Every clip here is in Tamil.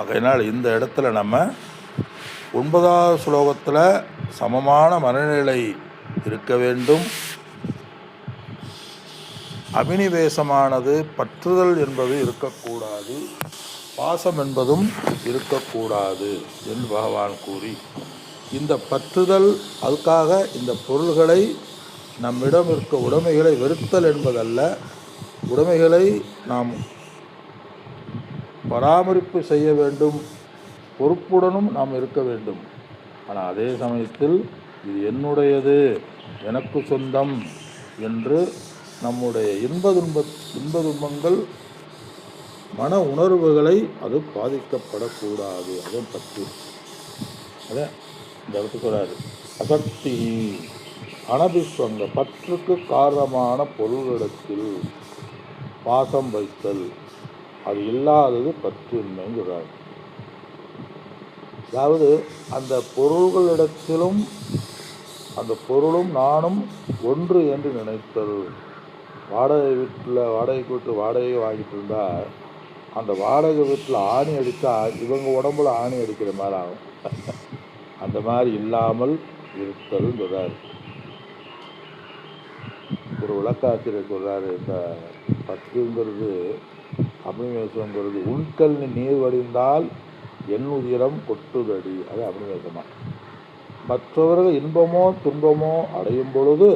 ஆகையினால் இந்த இடத்துல நம்ம 9வது ஸ்லோகத்தில் சமமான மனநிலை இருக்க வேண்டும். அபினிவேசமானது பற்றுதல் என்பது இருக்கக்கூடாது, பாசம் என்பதும் இருக்கக்கூடாது என்று பகவான் கூறி, இந்த பற்றுதல் அதுக்காக இந்த பொருள்களை நம்மிடம் இருக்க உடைமைகளை வெறுத்தல் என்பதல்ல, உடைமைகளை நாம் பராமரிப்பு செய்ய வேண்டும், பொறுப்புடனும் நாம் இருக்க வேண்டும். ஆனால் அதே சமயத்தில் இது என்னுடையது, எனக்கு சொந்தம் என்று நம்முடைய இன்ப துன்பங்கள் மன உணர்வுகளை அது பாதிக்கப்படக்கூடாது. அதுவும் பற்று. அதை இந்த இடத்துக்கு வராது. அசக்தி அனபிஸ்வங்க பற்றுக்கு காரணமான பொருளிடத்தில் பாசம் வைத்தல், அது இல்லாதது பற்றின்மைன்னு சொல்றாரு. அதாவது அந்த பொருள்களிடத்திலும் அந்த பொருளும் நானும் ஒன்று என்று நினைத்தல். வாடகைக்கு விட்டு வாடகையை வாங்கிட்டு இருந்தா அந்த வாடகை வீட்டில் ஆணி அடித்தா இவங்க உடம்புல ஆணி அடிக்கிற மாதிரி ஆகும். அந்த மாதிரி இல்லாமல் இருத்தல் சொல்றாரு. ஒரு விளக்காசிரியர் சொல்றாரு, இந்த பற்றுங்கிறது அபினிவேசங்கிறது உண்கல் நீர் வடிந்தால் என் உதிரம் கொட்டுதடி. அது அபினிவேசமா. மற்றவர்கள் இன்பமோ துன்பமோ அடையும் பொழுது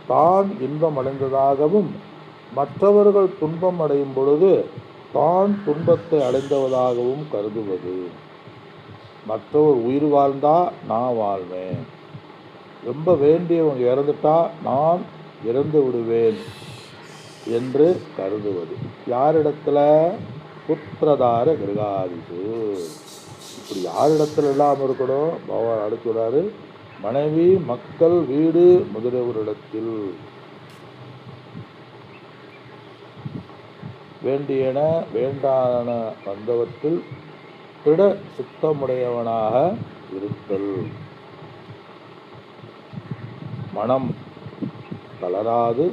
தான் இன்பம் அடைந்ததாகவும், மற்றவர்கள் துன்பம் அடையும் பொழுது தான் துன்பத்தை அடைந்தவதாகவும் கருதுவது. மற்றவர் உயிர் வாழ்ந்தா நான் வாழ்வேன், ரொம்ப வேண்டியவங்க இறந்துட்டா நான் இறந்து விடுவேன் என்று கருதுவது. யாரிடத்துல? புத்திரதார கிரகாதிசு. இப்படி யாரிடத்துல இல்லாமல் இருக்கணும்? பகவான் அடுத்துறாரு, மனைவி மக்கள் வீடு முதலியவரிடத்தில். வேண்டியன வேண்டான வந்தவற்றில் திட சுத்தமுடையவனாக இருத்தல், மனம் தளராது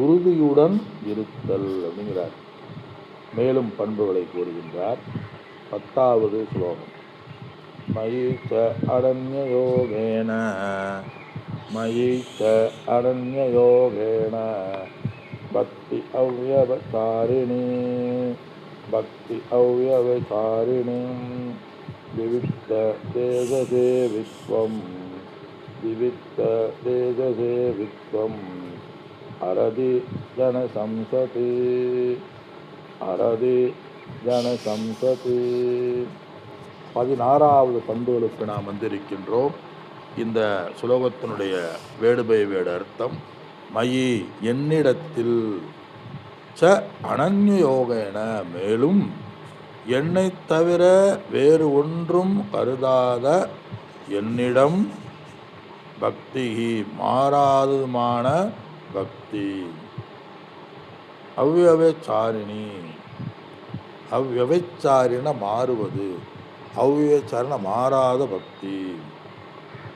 உறுதியுடன் இருத்தல் அப்படிங்கிறார். மேலும் பண்புகளை கூறுகின்றார். 10வது ஸ்லோகம். மயிச்ச அனன்யயோகேன மயிச்ச அனன்யயோகேன பக்தி அவ்யவசாரிணி பக்தி அவ்யவசாரிணி விவிக்த தேஜசே விஸ்வம் விவிக்த தேஜசே விஸ்வம் அரதி ஜனசம்சதி அரதி ஜனசம்சதி. 16வது பண்புகளுக்கு நாம் வந்திருக்கின்றோம். இந்த சுலோகத்தினுடைய வேடுபை வேடு அர்த்தம், மயி என்னிடத்தில், ச அனன்யயோகேன மேலும் என்னை தவிர வேறு ஒன்றும் கருதாத என்னிடம், பக்தி மாறாததுமான பக்தி, அவ்யவச்சாரிணி அவ்யவச்சாரின மாறுவது, அவ்யவச்சாரின மாறாத பக்தி.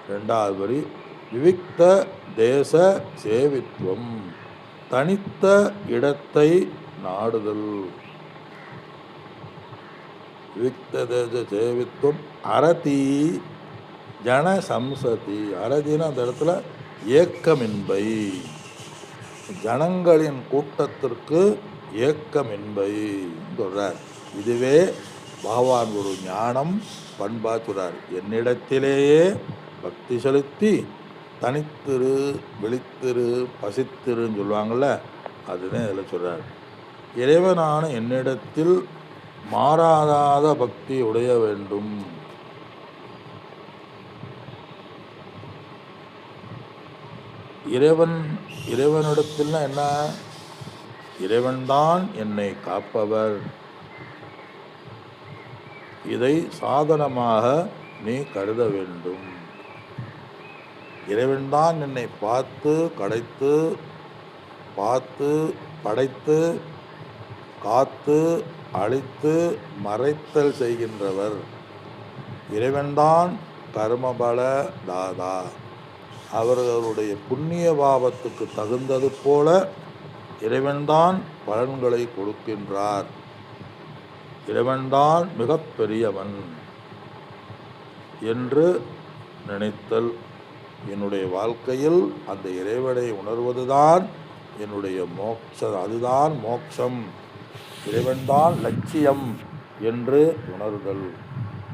2வது வரி, விவிக்த தேச சேவித்துவம் தனித்த இடத்தை நாடுதல். விவிக்த தேச சேவித்துவம் அரதி ஜனசம்சதி. அரதின்னு அந்த இடத்துல ஏக்கமின்பை, ஜனங்களின் கூட்டத்திற்கு ஏக்கமின்பை சொல்றார். இதுவே பகவான் ஒரு ஞானம் பண்பா சொல்றார். என்னிடத்திலேயே பக்தி செலுத்தி தனித்திரு விழித்திரு பசித்திருன்னு சொல்லுவாங்கள்ல, அதுதான் இதில் சொல்றார். இறைவனான என்னிடத்தில் மாறாதாத பக்தி உடைய வேண்டும். இறைவனிடத்தில் என்ன? இறைவன்தான் என்னை காப்பவர். இதை சாதனமாக நீ கருத வேண்டும். இறைவன்தான் என்னை பார்த்து படைத்து காத்து அழித்து மறைத்தல் செய்கின்றவர். இறைவன்தான் கர்மபல தாதா. அவர்களுடைய புண்ணிய பாவத்துக்கு தகுந்தது போல இறைவன்தான் பலன்களை கொடுக்கின்றார். இறைவன்தான் மிக பெரியவன் என்று நினைத்தல். என்னுடைய வாழ்க்கையில் அந்த இறைவனை உணர்வதுதான் என்னுடைய மோட்சம், அதுதான் மோட்சம், இறைவன்தான் லட்சியம் என்று உணர்தல்.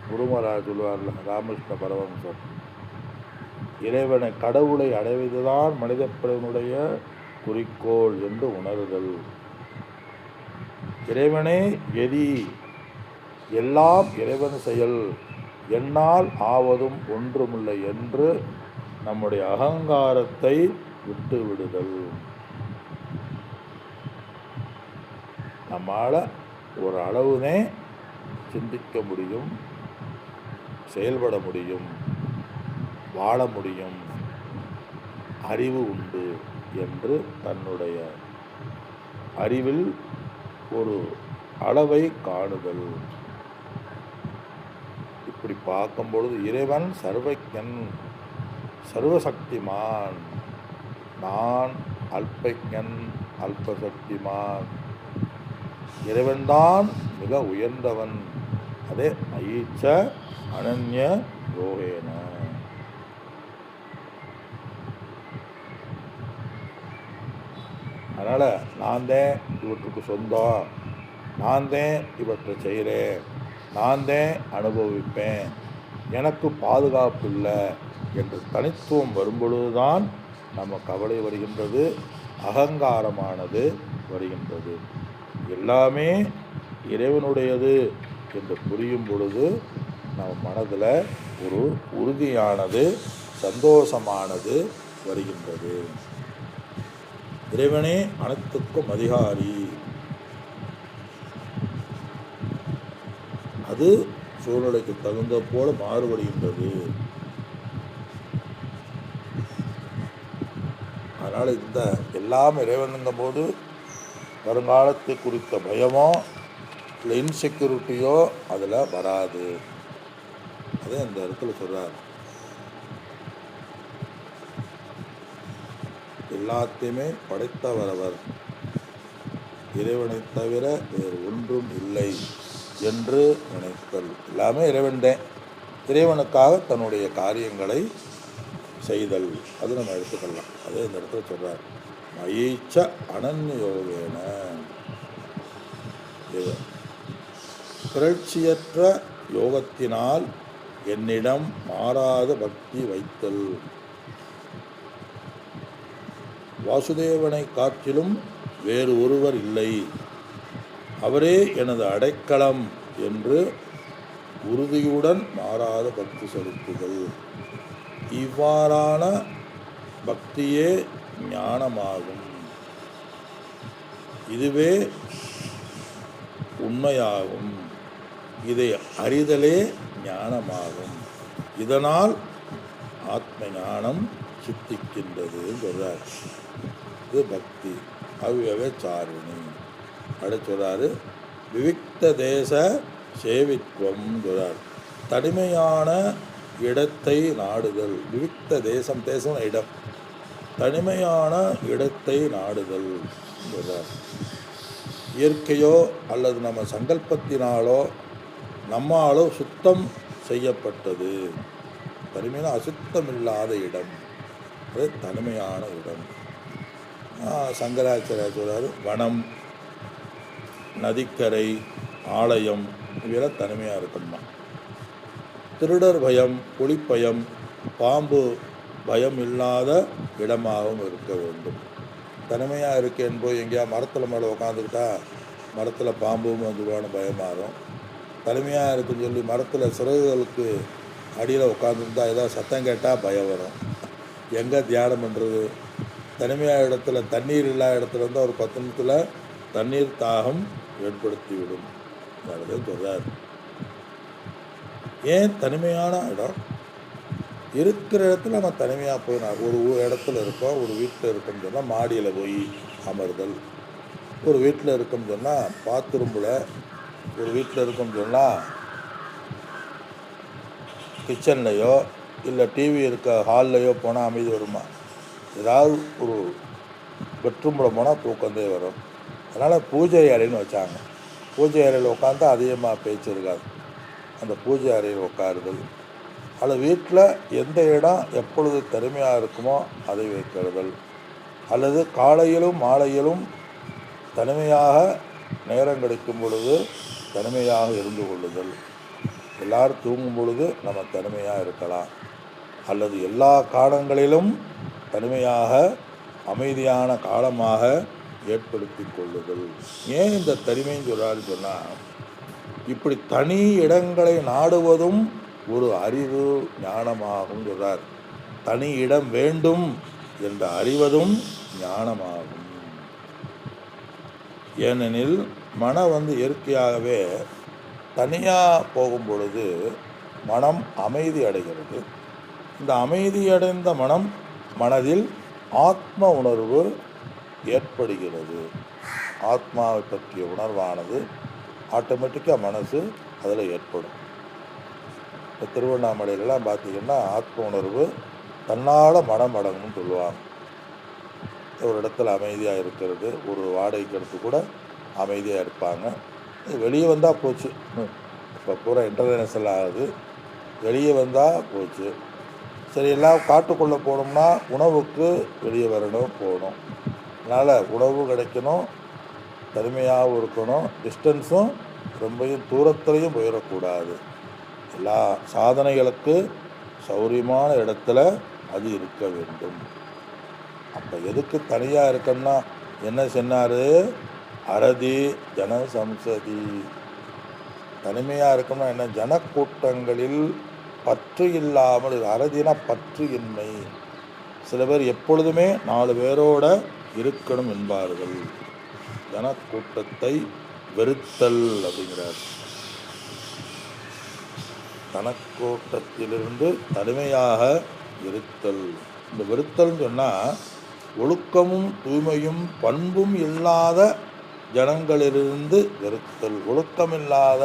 குருமராஜ் சொல்வார்ல, ராமகிருஷ்ண பரமஹம்சர், இறைவனை கடவுளை அடைவதுதான் மனித பிறனுடைய குறிக்கோள் என்று உணர்தல். இறைவனே எதி, எல்லாம் இறைவன் செயல், என்னால் ஆவதும் ஒன்றுமில்லை என்று நம்முடைய அகங்காரத்தை விட்டு விடுதல். நம்மால் ஒரு அளவுனே சிந்திக்க முடியும், செயல்பட முடியும், வாழ முடியும், அறிவு உண்டு என்று தன்னுடைய அறிவில் ஒரு அளவை காணுதல். இப்படி பார்க்கும் பொழுது இறைவன் சர்வஜன், சர்வசக்திமான், நான் அல்பஜன், அல்பசக்திமான், இறைவன்தான் மிக உயர்ந்தவன். அதே மயீச்ச அனன்ய யோகேன. அதனால் நான் தான் இவற்றுக்கு சொந்தம், நான் தான் இவற்றை செய்கிறேன், நான் தான் அனுபவிப்பேன், எனக்கு பாதுகாப்பு இல்லை என்று தனித்துவம் வரும்பொழுதுதான் நம்ம கவலை வருகின்றது, அகங்காரமானது வருகின்றது. எல்லாமே இறைவனுடையது என்று புரியும் பொழுது நம்ம மனதில் ஒரு உறுதியானது, சந்தோஷமானது வருகின்றது. இறைவனே அனைத்துக்கும் அதிகாரி. அது சூழ்நிலைக்கு தகுந்த போல மாறுபடுகின்றது. அதனால் இந்த எல்லாம் இறைவனுங்கும் போது வருங்காலத்தை குறித்த பயமோ இல்லை இன்செக்யூரிட்டியோ அதில் வராது. அதே இந்த இடத்துல சொல்கிறார், எல்லாத்தையுமே படைத்தவரவர், இறைவனை தவிர வேறு ஒன்றும் இல்லை என்று நினைத்தல். எல்லாமே இறைவன்தான், இறைவனுக்காக தன்னுடைய காரியங்களை செய்தல், அது நம்ம எடுத்துக்கலாம். அதே இந்த இடத்துல சொல்கிறார், மயீச்ச அனன்யோகேன, பிறழ்ச்சியற்ற யோகத்தினால் என்னிடம் மாறாத பக்தி வைத்தல். வாசுதேவனை காட்டிலும் வேறு ஒருவர் இல்லை, அவரே எனது அடைக்கலம் என்று உறுதியுடன் மாறாத பக்தி செலுத்துதல். இவ்வாறான பக்தியே ஞானமாகும். இதுவே உண்மையாகும். இதை அறிதலே ஞானமாகும். இதனால் ஆத்ம ஞானம் சித்திக்கின்றது சொல்றார். இது பக்தி அவ்யவே சாரிணி. அடுத்து சொல்றாரு, விவிக்த தேச சேவித்வம் சொல்றார். தனிமையான இடத்தை நாடுதல். விவிக்த தேசம், தேசம் இடம், தனிமையான இடத்தை நாடுதல் சொல்றார். இயற்கையோ அல்லது நம்ம சங்கல்பத்தினாலோ நம்மாலோ சுத்தம் செய்யப்பட்டது, தனிமையான அசுத்தம் இல்லாத இடம், அது தனிமையான இடம். சங்கராச்சாரியா சொல்றாரு, வனம், நதிக்கரை, ஆலயம் இவையெல்லாம் தனிமையாக இருக்கணுமா. திருடர் பயம், புலிப்பயம், பாம்பு பயம் இல்லாத இடமாகவும் இருக்க வேண்டும். தனிமையாக இருக்கேன்னு போய் எங்கேயா மரத்தில் மேலே உட்காந்துக்கிட்டா மரத்தில் பாம்பும் வந்துடுவான்னு பயமாறும். தனிமையாக இருக்குன்னு சொல்லி மரத்தில் சிறகுகளுக்கு அடியில் உட்காந்துருந்தா ஏதாவது சத்தம் கேட்டால் பயம் வரும். எங்கே தியானம் பண்ணுறது? தனிமையாக இடத்துல, தண்ணீர் இல்லாத இடத்துல இருந்தால் ஒரு 10 நிமிஷத்தில் தண்ணீர் தாகம் ஏற்படுத்திவிடும். அதுதான் சொல்கிறார். ஏன் தனிமையான இடம்? இருக்கிற இடத்துல நம்ம தனிமையாக போய் ஒரு இடத்துல இருக்கோம், ஒரு வீட்டில் இருக்கோம்னு சொன்னால் மாடியில் போய் அமர்தல், ஒரு வீட்டில் இருக்கோம்னு சொன்னால் பாத்ரூமில், ஒரு வீட்டில் இருக்கோம்னு சொன்னால் கிச்சன்லையோ இல்லை டிவி இருக்க ஹால்லையோ போனால் அமைதி வருமா? ஏதாவது ஒரு பெட்ரூமில் போனால் தூக்கந்தே வரும். அதனால் பூஜை அறைன்னு வச்சாங்க. பூஜை அறையில் உட்காந்தா அதிகமாக பேச்சு இருக்காது. அந்த பூஜை அறையில் உட்காருதல், அல்லது வீட்டில் எந்த இடம் எப்பொழுது தனிமையாக இருக்குமோ அதை வைக்கிறதல், அல்லது காலையிலும் மாலையிலும் தனிமையாக நேரம் கிடைக்கும் பொழுது தனிமையாக இருந்து கொள்ளுதல். எல்லாரும் தூங்கும் பொழுது நம்ம தனிமையாக இருக்கலாம், அல்லது எல்லா காலங்களிலும் தனிமையாக அமைதியான காலமாக ஏற்படுத்தி கொள்ளுதல். ஏன் இந்த தனிமைன்னு சொல்கிறாருன்னு சொன்னால், இப்படி தனி இடங்களை நாடுவதும் ஒரு அறிவு ஞானமாகும் சொல்கிறார். தனி இடம் வேண்டும் என்று அறிவதும் ஞானமாகும். ஏனெனில் மனம் இயற்கையாகவே தனியாக போகும் பொழுது மனம் அமைதி அடைகிறது. இந்த அமைதியடைந்த மனதில் ஆத்ம உணர்வு ஏற்படுகிறது. ஆத்மாவை பற்றிய உணர்வானது ஆட்டோமேட்டிக்காக மனசு அதில் ஏற்படும். இப்போ திருவண்ணாமலையிலலாம் பார்த்திங்கன்னா ஆத்ம உணர்வு தன்னால் மனம் அடங்கும்னு சொல்லுவாங்க. ஒரு இடத்துல அமைதியாக இருக்கிறது, ஒரு வாடகைக்கு எடுத்து கூட அமைதியாக இருப்பாங்க. வெளியே வந்தால் போச்சு, இப்போ பூரா இன்டர்நேஷனல் ஆகுது, வெளியே வந்தால் போச்சு. சரி, எல்லாம் காட்டுக்குள்ளே போகணும்னா உணவுக்கு வெளியே வரணும், போகணும். அதனால் உணவு கிடைக்கணும், தனிமையாகவும் இருக்கணும், டிஸ்டன்ஸும் ரொம்பவும் தூரத்துலையும் போயிடக்கூடாது. எல்லா சாதனைகளுக்கு சௌரியமான இடத்துல அது இருக்க வேண்டும். அப்போ எதுக்கு தனியாக இருக்கணும்னா என்ன சொன்னார்? அரதி ஜன சம்சதி. தனிமையாக இருக்கணும்னா என்ன? ஜனக்கூட்டங்களில் பற்று இல்லாமல், அரதினா பற்று இன்மை. சில பேர் எப்பொழுதுமே 4 பேரோட இருக்கணும் என்பார்கள். ஜனக்கூட்டத்தை வெறுத்தல் அப்படிங்கிறார். ஜனக்கூட்டத்திலிருந்து தனிமையாக இருத்தல். இந்த வெறுத்தல்னு சொன்னால் ஒழுக்கமும் தூய்மையும் பண்பும் இல்லாத ஜனங்களிலிருந்து வெறுத்தல். ஒழுக்கமில்லாத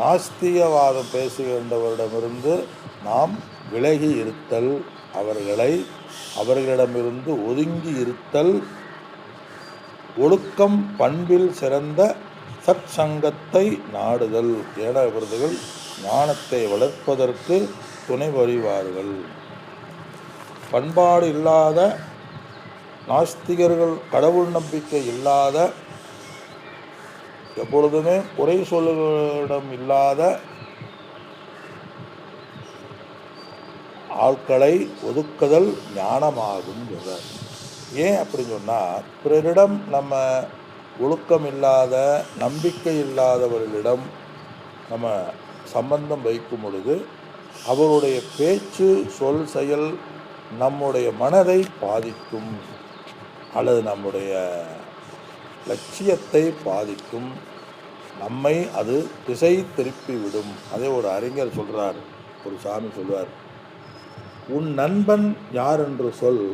நாஸ்திகவாதம் பேசுகின்றவரிடமிருந்து நாம் விலகி இருத்தல், அவர்களிடமிருந்து ஒதுங்கி இருத்தல். ஒழுக்கம் பண்பில் சிறந்த சத் சங்கத்தை நாடுதல். ஏன விருதுகள் ஞானத்தை வளர்ப்பதற்கு துணை புரிவார்கள். பண்பாடு இல்லாத நாஸ்திகர்கள், கடவுள் நம்பிக்கை இல்லாத, எப்பொழுதுமே குறை சொல்லுகளிடம் இல்லாத ஆட்களை ஒதுக்குதல் ஞானமாகும் சொல்றார். ஏன் அப்படின்னு சொன்னால், பிறரிடம் நம்ம ஒழுக்கம் இல்லாத நம்பிக்கை இல்லாதவர்களிடம் நம்ம சம்பந்தம் வைக்கும் பொழுது அவருடைய பேச்சு சொல் செயல் நம்முடைய மனதை பாதிக்கும், அல்லது நம்முடைய லட்சியத்தை பாதிக்கும், நம்மை அது திசை திருப்பி விடும். அதே ஒரு அறிஞர் சொல்கிறார், ஒரு சாமி சொல்வார், உன் நண்பன் யார் என்று சொல்,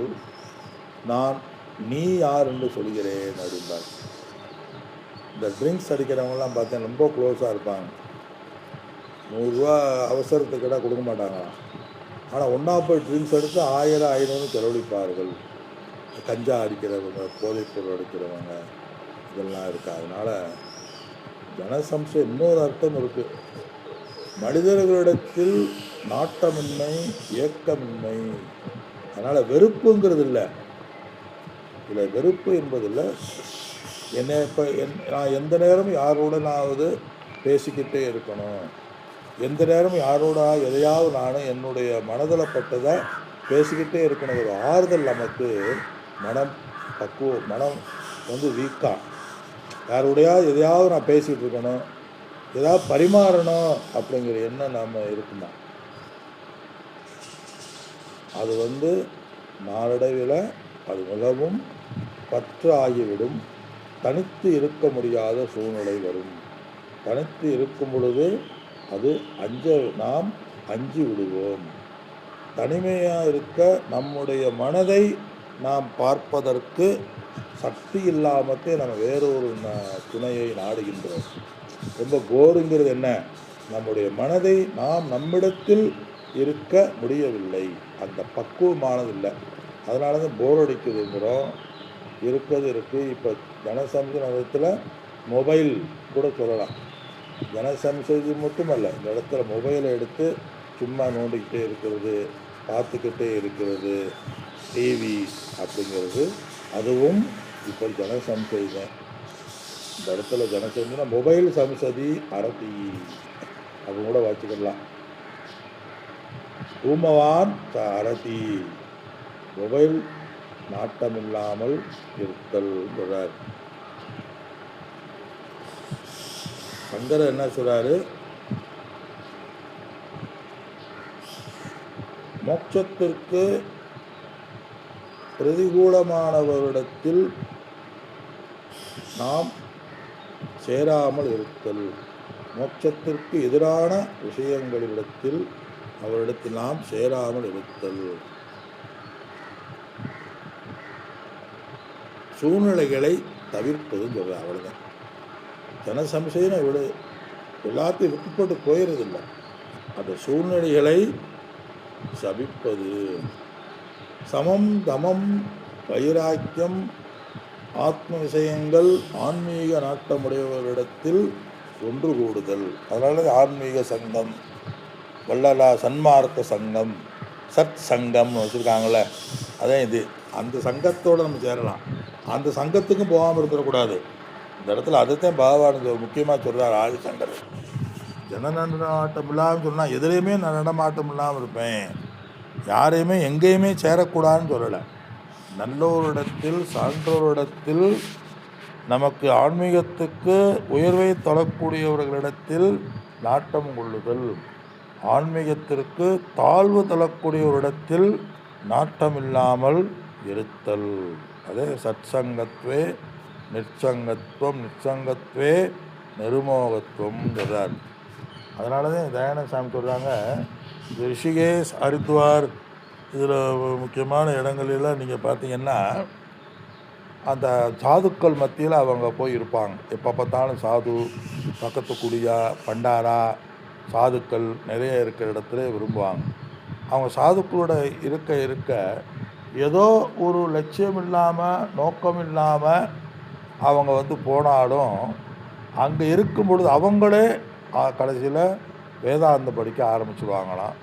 நான் நீ யார் என்று சொல்கிறேன் அப்படின்பார். இந்த ட்ரிங்க்ஸ் அடிக்கிறவங்கலாம் பார்த்தா ரொம்ப க்ளோஸாக இருப்பாங்க. 100 ரூபா அவசரத்துக்கிட்ட கொடுக்க மாட்டாங்க. ஆனால் ஒன்றா போய் ட்ரிங்க்ஸ் எடுத்து 1000 500 செலவழிப்பார்கள். கஞ்சா அடிக்கிறவங்க, போதைப்பொருள் அடிக்கிறவங்க, இதெல்லாம் இருக்குது. அதனால் ஜனசம்சம் இன்னொரு அர்த்தம் இருக்குது. மனிதர்களிடத்தில் நாட்டமின்மை, ஏக்கமின்மை. அதனால் வெறுப்புங்கிறது இல்லை. இதில் வெறுப்பு என்பதில்லை. நான் எந்த நேரமும் யாரோடனாவது பேசிக்கிட்டே இருக்கணும், எந்த நேரமும் யாரோட எதையாவது நான் என்னுடைய மனதில் பட்டதை பேசிக்கிட்டே இருக்கணும். ஒரு ஆறுதல் நமக்கு. மனம் பக்குவம், மனம் வீக்காக யாரோடையாவது எதையாவது நான் பேசிகிட்டு இருக்கணும், ஏதாவது பரிமாறணும் அப்படிங்கிற எண்ணம் நம்ம இருக்குமா, அது நாளடைவில் அது மிகவும் பற்று ஆகிவிடும். தனித்து இருக்க முடியாத சூழ்நிலை வரும். தனித்து இருக்கும் பொழுது அது நாம் அஞ்சி விடுவோம். தனிமையாக இருக்க நம்முடைய மனதை நாம் பார்ப்பதற்கு சக்தி இல்லாமத்தே நம்ம வேறொரு துணையை நாடுகின்றோம். ரொம்ப போருங்கிறது என்ன? நம்முடைய மனதை நாம் நம்மிடத்தில் இருக்க முடியவில்லை, அந்த பக்குவமானதில்லை. அதனால தான் போர் அடிக்குதுங்கிறோம். இருக்குது. இப்போ ஜனசம்ச மதத்தில் மொபைல் கூட சொல்லலாம். ஜனசம்சதி மட்டுமல்ல, இந்த இடத்துல மொபைலை எடுத்து சும்மா நோண்டிக்கிட்டே இருக்கிறது, பார்த்துக்கிட்டே இருக்கிறது, டிவி அப்படிங்கிறது அதுவும் இப்போ ஜனசம்சதி தான். இந்த இடத்துல ஜனசம்சதினா மொபைல் சம்சதி அரதி அப்படின்னு கூட வச்சுக்கலாம். ஊமவான் அரதி, மொபைல் நாட்டமில்லாமல் இருத்தல் சொல்றார். சங்கரர் என்ன சொல்றாரு? மோட்சத்திற்கு பிரதிகூலமானவரிடத்தில் நாம் சேராமல் இருத்தல், மோட்சத்திற்கு எதிரான விஷயங்களிடத்தில் அவரிடத்தில் நாம் சேராமல் இருத்தல், சூழ்நிலைகளை தவிர்ப்பதுன்னு சொல்கிறேன். அவ்வளோதான். ஜனசம்சயம் இவ்வளோ எல்லாத்தையும் விட்டு போட்டு போயிடுறதில்லை. அந்த சூழ்நிலைகளை சபிப்பது. சமம் தமம் வைராக்கியம் ஆத்ம விஷயங்கள் ஆன்மீக நாட்டமுடையவரிடத்தில் ஒன்று கூடுதல். அதனால ஆன்மீக சங்கம், வள்ளலா சன்மார்க்க சங்கம், சத் சங்கம்னு வச்சுருக்காங்களே, அதான் இது. அந்த சங்கத்தோடு நம்ம சேரலாம். அந்த சங்கத்துக்கும் போகாமல் இருந்துடக்கூடாது. இந்த இடத்துல அதைத்தான் பகவான் முக்கியமாக சொல்கிறார் ஆதிசங்கர். ஜன நடமாட்டம் இல்லாமல் சொன்னால் எதுலேயுமே நடமாட்டம் இல்லாமல் இருப்பேன், யாரையுமே எங்கேயுமே சேரக்கூடாதுன்னு சொல்லலை. நல்லோரிடத்தில் சான்றோரிடத்தில் நமக்கு ஆன்மீகத்துக்கு உயர்வை தரக்கூடியவர்களிடத்தில் நாட்டம் கொள்ளுதல், ஆன்மீகத்திற்கு தாழ்வு தரக்கூடியவரிடத்தில் நாட்டம் இல்லாமல் இருத்தல். அதே சத்சங்கத்வே நிற்சங்கத்துவம், நிற்சங்கத்வே நிருமோகத்துவம் சொல்கிறார். அதனால தான் தயானந்த சாமி சொல்கிறாங்க, ரிஷிகேஷ், ஹரித்வார் இதில் முக்கியமான இடங்களெல்லாம் நீங்கள் பார்த்தீங்கன்னா அந்த சாதுக்கள் மத்தியில் அவங்க போய் இருப்பாங்க. எப்போ பார்த்தாலும் சாது, பக்கத்து குடியா, பண்டாரா, சாதுக்கள் நிறைய இருக்கிற இடத்துல விரும்புவாங்க. அவங்க சாதுக்களோட இருக்க இருக்க ஏதோ ஒரு லட்சியம் இல்லாமல் நோக்கம் இல்லாமல் அவங்க போனாலும் அங்கே இருக்கும் பொழுது அவங்களே கடைசியில் வேதாந்தம் படிக்க ஆரம்பிச்சுடுவாங்களாம்.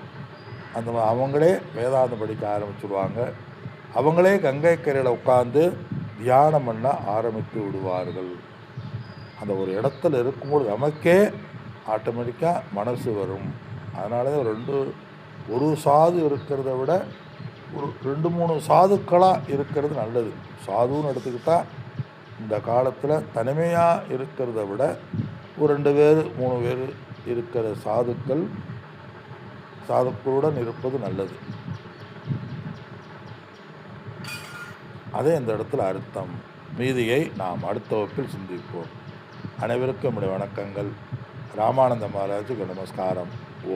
அந்த அவங்களே வேதாந்தம் படிக்க ஆரம்பிச்சுடுவாங்க. அவங்களே கங்கை கரையில் உட்காந்து தியானம் பண்ண ஆரம்பித்து விடுவார்கள். அந்த ஒரு இடத்துல இருக்கும்போது நமக்கே ஆட்டோமேட்டிக்காக மனசு வரும். அதனால ஒரு சாது இருக்கிறத விட ஒரு 2-3 சாதுக்களாக இருக்கிறது நல்லது. சாதுன்னு எடுத்துக்கிட்டால் இந்த காலத்தில் தனிமையாக இருக்கிறத விட ஒரு 2 பேர் 3 பேர் இருக்கிற சாதுக்களுடன் இருப்பது நல்லது. அதே இந்த இடத்துல அர்த்தம். மீதியை நாம் அடுத்த வகுப்பில் சிந்திப்போம். அனைவருக்கும் என்னுடைய வணக்கங்கள். ராமானந்த மகாராஜுக்கு நமஸ்காரம். ஓ